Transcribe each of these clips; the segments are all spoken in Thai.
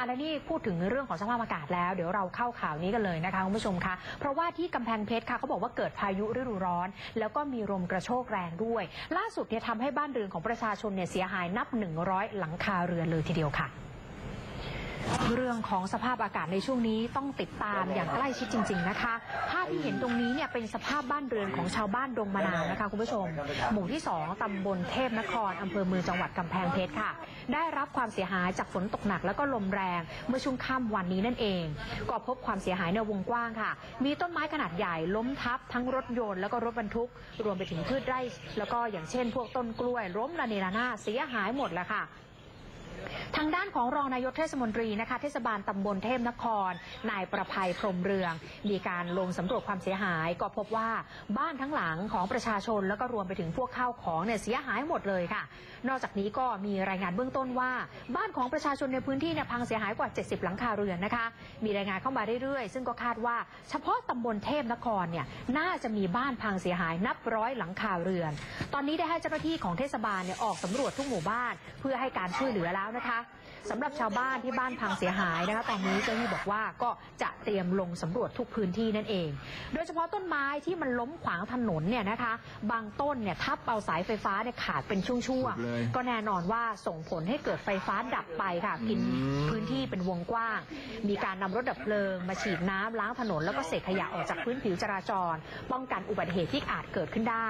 และนี่พูดถึงเรื่องของสภาพอากาศแล้วเดี๋ยวเราเข้าข่าวนี้กันเลยนะคะคุณผู้ชมคะเพราะว่าที่กำแพงเพชรค่ะเขาบอกว่าเกิดพายุฤดูร้อนแล้วก็มีลมกระโชกแรงด้วยล่าสุดเนี่ยทำให้บ้านเรือนของประชาชนเนี่ยเสียหายนับ100หลังคาเรือนเลยทีเดียวค่ะเรื่องของสภาพอากาศในช่วงนี้ต้องติดตามอย่างใกล้ชิดจริงๆนะคะภาพที่เห็นตรงนี้เนี่ยเป็นสภาพบ้านเรือนของชาวบ้านดงมะนาวนะคะคุณผู้ชมหมู่ที่2ตำบลเทพนครอำเภอเมืองจังหวัดกำแพงเพชรค่ะได้รับความเสียหายจากฝนตกหนักแล้วก็ลมแรงเมื่อช่วงค่ำวันนี้นั่นเองก็พบความเสียหายในวงกว้างค่ะมีต้นไม้ขนาดใหญ่ล้มทับทั้งรถยนต์แล้วก็รถบรรทุกรวมไปถึงพืชไร่แล้วก็อย่างเช่นพวกต้นกล้วยล้มระเนระนาดเสียหายหมดแล้วค่ะทางด้านของรองนายกเทศมนตรีนะคะเทศบาลตำบลเทพนครนายประภัยพรหมเรืองมีการลงสำรวจความเสียหายก็พบว่าบ้านทั้งหลังของประชาชนแล้วก็รวมไปถึงพวกข้าวของเนี่ยเสียหายหมดเลยค่ะนอกจากนี้ก็มีรายงานเบื้องต้นว่าบ้านของประชาชนในพื้นที่เนี่ยพังเสียหายกว่า70หลังคาเรือนนะคะมีรายงานเข้ามาเรื่อยๆซึ่งก็คาดว่าเฉพาะตำบลเทพนครเนี่ยน่าจะมีบ้านพังเสียหายนับร้อยหลังคาเรือนตอนนี้ได้ให้เจ้าหน้าที่ของเทศบาลเนี่ยออกสำรวจทุกหมู่บ้านเพื่อให้การช่วยเหลือแล้วนะคะสำหรับชาวบ้านที่บ้านพังเสียหายนะคะตอนนี้เจ้าหน้าที่บอกว่าก็จะเตรียมลงสำรวจทุกพื้นที่นั่นเองโดยเฉพาะต้นไม้ที่มันล้มขวางถนนเนี่ยนะคะบางต้นเนี่ยทับเอาสายไฟฟ้าเนี่ยขาดเป็นช่วงๆก็แน่นอนว่าส่งผลให้เกิดไฟฟ้าดับไปค่ะกินพื้นที่เป็นวงกว้างมีการนำรถดับเพลิงมาฉีดน้ำล้างถนนแล้วก็เศษขยะออกจากพื้นผิวจราจรป้องกันอุบัติเหตุที่อาจเกิดขึ้นได้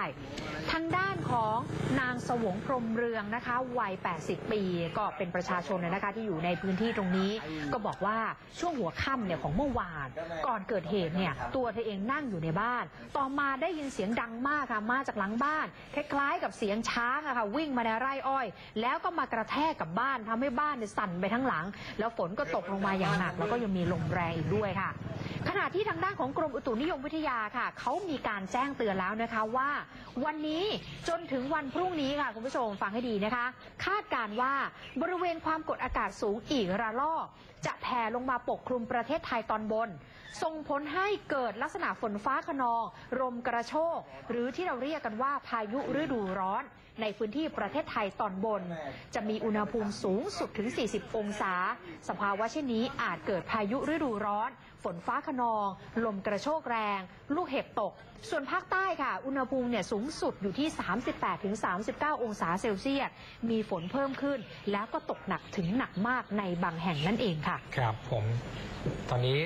ทางด้านของนางสวงพรหมเรืองนะคะวัย80ปีก็เป็นประชาชนนะคะที่อยู่ในพื้นที่ตรงนี้ก็บอกว่าช่วงหัวค่ำเนี่ยของเมื่อวานก่อนเกิดเหตุเนี่ยตัวเธอเองนั่งอยู่ในบ้านต่อมาได้ยินเสียงดังมากค่ะมาจากหลังบ้านคล้ายๆกับเสียงช้างอะค่ะวิ่งมาในไร่อ้อยแล้วก็มากระแทกกับบ้านทำให้บ้านเนี่ยสั่นไปทั้งหลังแล้วฝนก็ตกลงมาอย่างหนักแล้วก็ยังมีลมแรงอีกด้วยค่ะขณะที่ทางด้านของกรมอุตุนิยมวิทยาค่ะเขามีการแจ้งเตือนแล้วนะคะว่าวันนี้จนถึงวันพรุ่งนี้ค่ะคุณผู้ชมฟังให้ดีนะคะคาดการณ์ว่าบริเวณความกดอากาศสูงอีกระลอกจะแผ่ลงมาปกคลุมประเทศไทยตอนบนส่งผลให้เกิดลักษณะฝนฟ้าคะนองลมกระโชกหรือที่เราเรียกกันว่าพายุฤดูร้อนในพื้นที่ประเทศไทยตอนบนจะมีอุณหภูมิสูงสุดถึง40องศาสภาวะเช่นนี้อาจเกิดพายุฤดูร้อนฝนฟ้าคะนองลมกระโชกแรงลูกเห็บตกส่วนภาคใต้ค่ะอุณหภูมิเนี่ยสูงสุดอยู่ที่38-39องศาเซลเซียสมีฝนเพิ่มขึ้นแล้วก็ตกหนักถึงหนักมากในบางแห่งนั่นเองค่ะครับผมตอนนี้